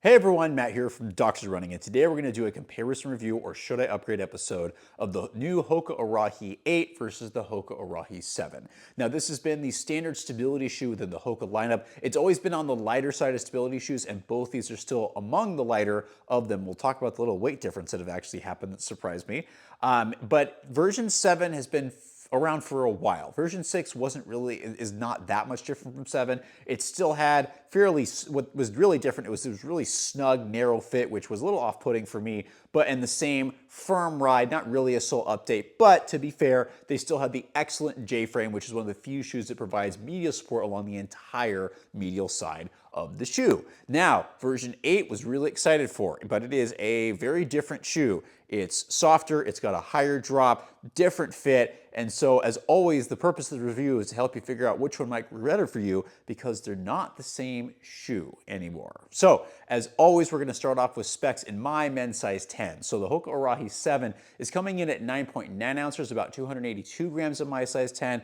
Hey everyone, Matt here from Doctors Running, and today we're going to do a comparison review or should I upgrade episode of the new Hoka Arahi 8 versus the Hoka Arahi 7. Now this has been the standard stability shoe within the Hoka lineup. It's always been on the lighter side of stability shoes, and both these are still among the lighter of them. We'll talk about the little weight difference that have actually happened that surprised me. But version 7 has been around for a while. Version 6 is not that much different from 7. It still had what was really different, it was really snug, narrow fit, which was a little off-putting for me, but in the same firm ride, not really a sole update, but to be fair, they still had the excellent J-frame, which is one of the few shoes that provides medial support along the entire medial side of the shoe. Now, version 8 was really excited for, but it is a very different shoe. It's softer, it's got a higher drop, different fit, and so as always, the purpose of the review is to help you figure out which one might be better for you because they're not the same shoe anymore. So, as always, we're going to start off with specs in my men's size 10. So the Hoka Arahi 7 is coming in at 9.9 ounces, about 282 grams of my size 10.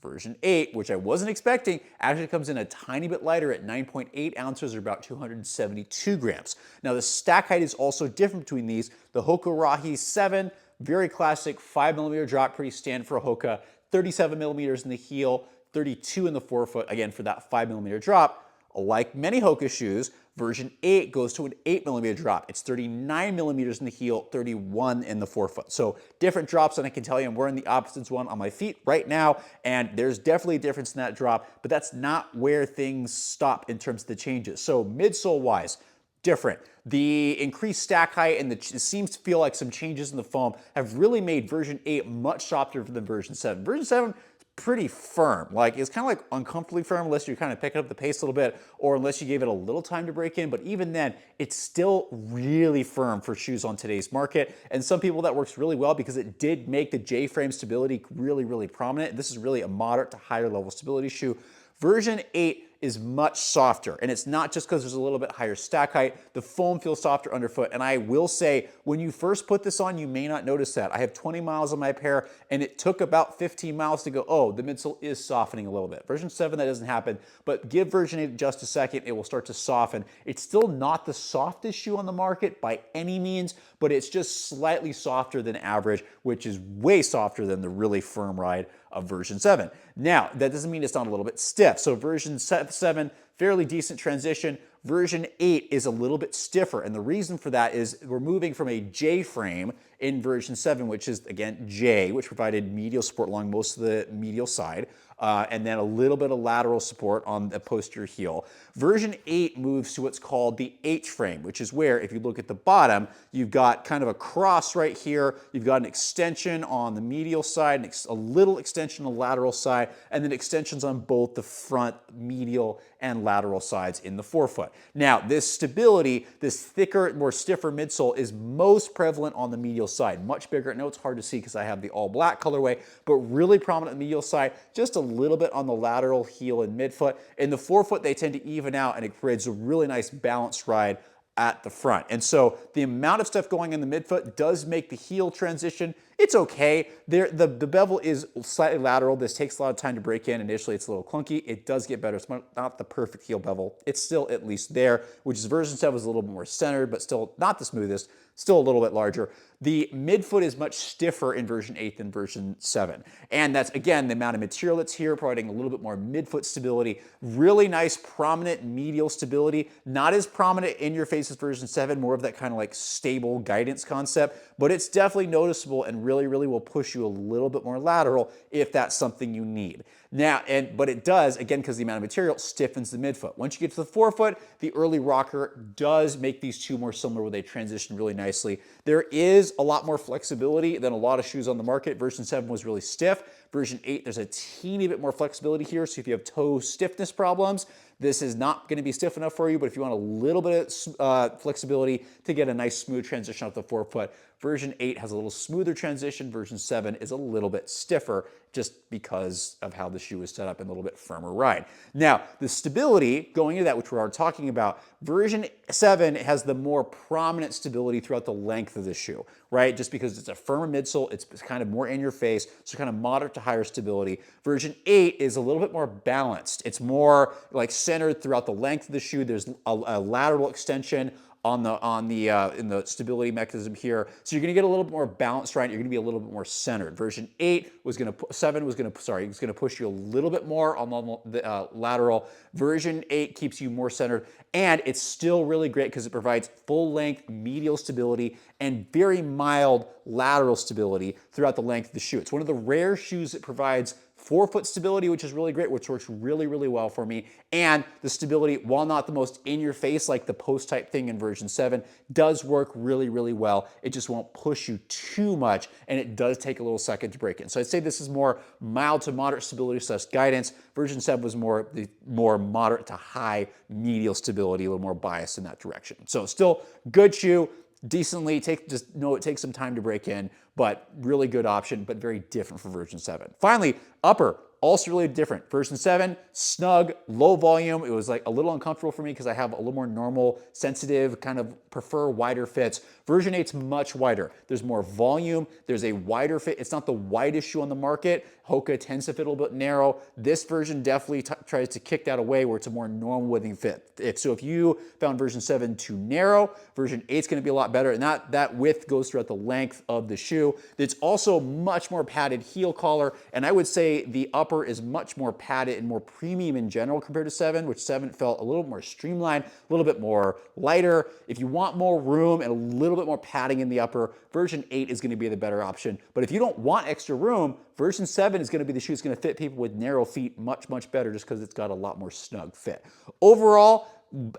Version 8, which I wasn't expecting, actually comes in a tiny bit lighter at 9.8 ounces or about 272 grams. Now the stack height is also different between these. The Hoka Arahi 7, very classic 5mm drop, pretty standard for a Hoka, 37mm in the heel, 32 in the forefoot, again for that 5mm drop. Like many Hoka shoes, version 8 goes to an 8mm drop. It's 39mm in the heel, 31 in the forefoot. So different drops, and I can tell you I'm wearing the opposite one on my feet right now, and there's definitely a difference in that drop, but that's not where things stop in terms of the changes. So midsole-wise, different. The increased stack height and it seems to feel like some changes in the foam have really made version 8 much softer than version 7. Version 7 pretty firm. Like, it's kind of like uncomfortably firm unless you're kind of picking up the pace a little bit or unless you gave it a little time to break in. But even then, it's still really firm for shoes on today's market. And some people that works really well because it did make the J-frame stability really, really prominent. This is really a moderate to higher level stability shoe. Version 8 is much softer, and it's not just because there's a little bit higher stack height. The foam feels softer underfoot, and I will say, when you first put this on, you may not notice that. I have 20 miles on my pair, and it took about 15 miles to go, oh, the midsole is softening a little bit. Version 7, that doesn't happen, but give version 8 just a second, it will start to soften. It's still not the softest shoe on the market by any means, but it's just slightly softer than average, which is way softer than the really firm ride of version 7. Now, that doesn't mean it's not a little bit stiff. So version 7, fairly decent transition. Version 8 is a little bit stiffer, and the reason for that is we're moving from a J-frame in version 7, which is, again, J, which provided medial support along most of the medial side, and then a little bit of lateral support on the posterior heel. Version 8 moves to what's called the H-frame, which is where, if you look at the bottom, you've got kind of a cross right here, you've got an extension on the medial side, a little extension on the lateral side, and then extensions on both the front, medial, and lateral sides in the forefoot. Now, this stability, this thicker, more stiffer midsole is most prevalent on the medial side. Much bigger. I know it's hard to see because I have the all black colorway, but really prominent on the medial side, just a little bit on the lateral heel and midfoot. In the forefoot, they tend to even out, and it creates a really nice balanced ride at the front. And so the amount of stuff going in the midfoot does make the heel transition. It's okay. The bevel is slightly lateral. This takes a lot of time to break in. Initially, it's a little clunky. It does get better. It's not the perfect heel bevel. It's still at least there, which is version 7 was a little bit more centered, but still not the smoothest, still a little bit larger. The midfoot is much stiffer in version 8 than version 7. And that's, again, the amount of material that's here, providing a little bit more midfoot stability. Really nice, prominent medial stability. Not as prominent in your face as version 7, more of that kind of like stable guidance concept, but it's definitely noticeable and really, really will push you a little bit more lateral if that's something you need. Now, but it does, again, because the amount of material stiffens the midfoot. Once you get to the forefoot, the early rocker does make these two more similar where they transition really nicely. There is a lot more flexibility than a lot of shoes on the market. Version 7 was really stiff. Version 8, there's a teeny bit more flexibility here, so if you have toe stiffness problems, this is not going to be stiff enough for you, but if you want a little bit of flexibility to get a nice smooth transition off the forefoot, version 8 has a little smoother transition. Version 7 is a little bit stiffer just because of how the shoe is set up and a little bit firmer ride. Now, the stability, going into that, which we're already talking about, version 7 has the more prominent stability throughout the length of the shoe, right? Just because it's a firmer midsole, it's kind of more in your face, so kind of moderate to higher stability. Version 8 is a little bit more balanced. It's more like centered throughout the length of the shoe. There's a lateral extension in the stability mechanism here. So you're going to get a little bit more balanced, right? You're going to be a little bit more centered. Version 7 was going to push you a little bit more on the lateral. Version 8 keeps you more centered, and it's still really great because it provides full-length medial stability and very mild lateral stability throughout the length of the shoe. It's one of the rare shoes that provides forefoot stability, which is really great, which works really, really well for me. And the stability, while not the most in your face like the post type thing in version 7, does work really, really well. It just won't push you too much, and it does take a little second to break in. So I'd say this is more mild to moderate stability / guidance. Version 7 was more moderate to high medial stability, a little more biased in that direction. So still good shoe. Decently, just know it takes some time to break in, but really good option, but very different from version 7. Finally, upper, also really different. Version 7, snug, low volume. It was like a little uncomfortable for me because I have a little more normal, sensitive, kind of prefer wider fits. Version 8's much wider. There's more volume. There's a wider fit. It's not the widest shoe on the market. Hoka tends to fit a little bit narrow. This version definitely tries to kick that away where it's a more normal withing fit. So if you found version 7 too narrow, version 8 is going to be a lot better, and that width goes throughout the length of the shoe. It's also much more padded heel collar, and I would say the upper is much more padded and more premium in general compared to 7, which 7 felt a little more streamlined, a little bit more lighter. If you want more room and a little bit more padding in the upper, version 8 is going to be the better option. But if you don't want extra room, version 7 is going to be the shoe that's going to fit people with narrow feet much, much better just because it's got a lot more snug fit. Overall,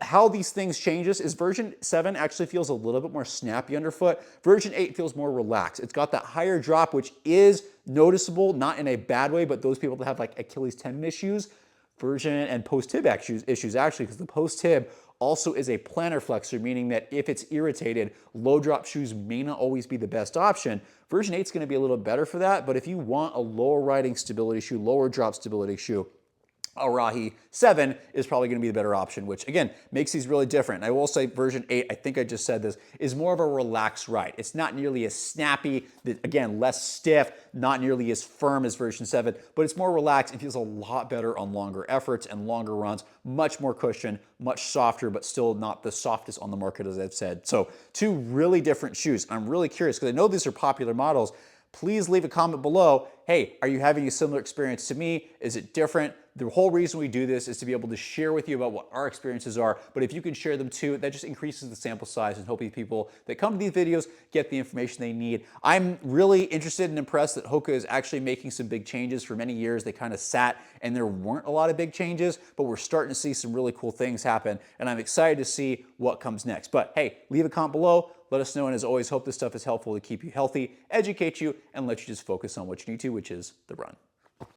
how these things change is version 7 actually feels a little bit more snappy underfoot. Version 8 feels more relaxed. It's got that higher drop, which is noticeable, not in a bad way, but those people that have like Achilles tendon issues, and post-tib issues actually, because the post-tib also is a plantar flexor, meaning that if it's irritated, low drop shoes may not always be the best option. Version 8 is going to be a little better for that, but if you want a lower riding stability shoe, lower drop stability shoe, Arahi 7 is probably going to be the better option, which again makes these really different. And I will say version 8, I think I just said this, is more of a relaxed ride. It's not nearly as snappy, again, less stiff, not nearly as firm as version 7, but it's more relaxed. It feels a lot better on longer efforts and longer runs, much more cushion, much softer, but still not the softest on the market, as I've said. So two really different shoes. I'm really curious because I know these are popular models. Please leave a comment below. Hey, are you having a similar experience to me? Is it different? The whole reason we do this is to be able to share with you about what our experiences are, but if you can share them too, that just increases the sample size and hopefully people that come to these videos get the information they need. I'm really interested and impressed that Hoka is actually making some big changes. For many years, they kind of sat and there weren't a lot of big changes, but we're starting to see some really cool things happen, and I'm excited to see what comes next. But hey, leave a comment below. Let us know, and as always, hope this stuff is helpful to keep you healthy, educate you, and let you just focus on what you need to, which is the run.